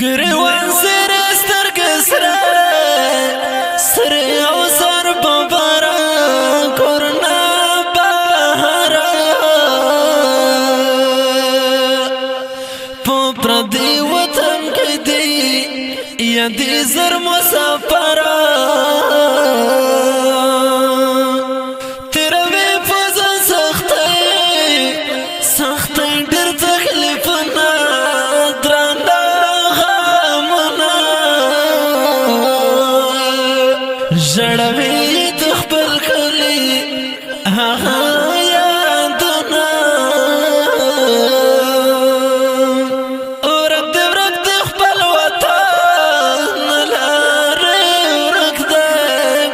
گریوان سر سترگ سره سره او سر ببارا کرنا بهارا پو پردی وطن که دی یا دی زر مسافرا تیروی فضا سختی در تکلیفنا دراندا غامنا جڑوی تخبر کلی آغا یادنا ورک تخبر وطن لاری ورک ده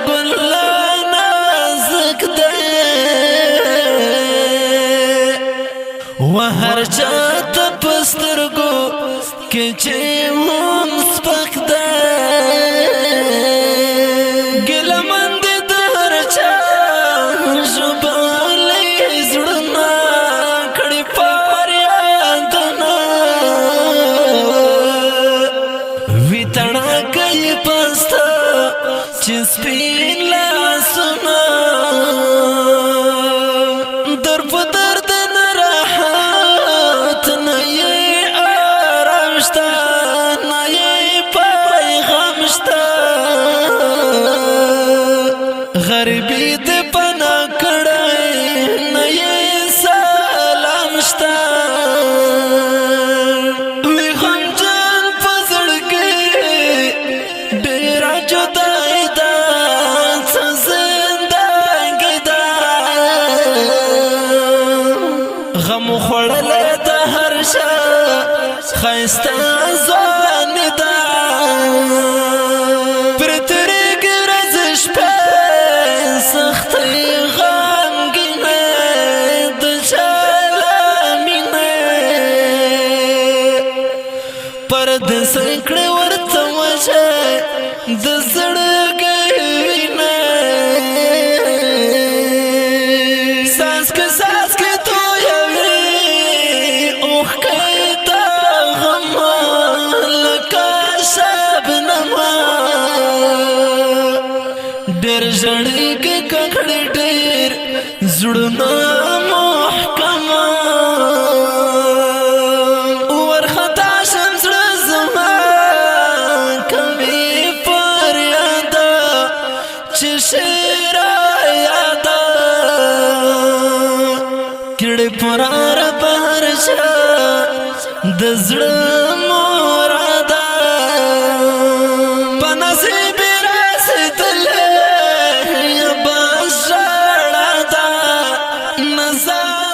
گلا نازک ده وهر جات پسترگو که چه هم سپک ده گلمن ده در چا جبالی زڑنا کڑی پاریادنا ویتنا کئی پستا چیز پین لاسنا در پدر دن راحت نئی آرامشتا نئی پیغامشتا غریبی دی پنا کڑای نئی سلامشتا وی غم جان پزڑگی ڈیرا جدائی دا زندگی دا غم خوڑل دا هر شا خیستا زوانی دا پر تریگ رزش پہ سختی غمگینه دچالامینه پر دسکڑی ورطا وجه دزڑگوینه ساس که تو یوی اوخ کئی تا غم لکا شبنما ډېر ژړی کې ککړې ډېر زړونه محکمه ورخطا شم زړه زما کوي فریاده چې شعر یاده کړې پرار بهر شه د زړه مراده په نصیب رسېدلې یا بس ژړا ده نظر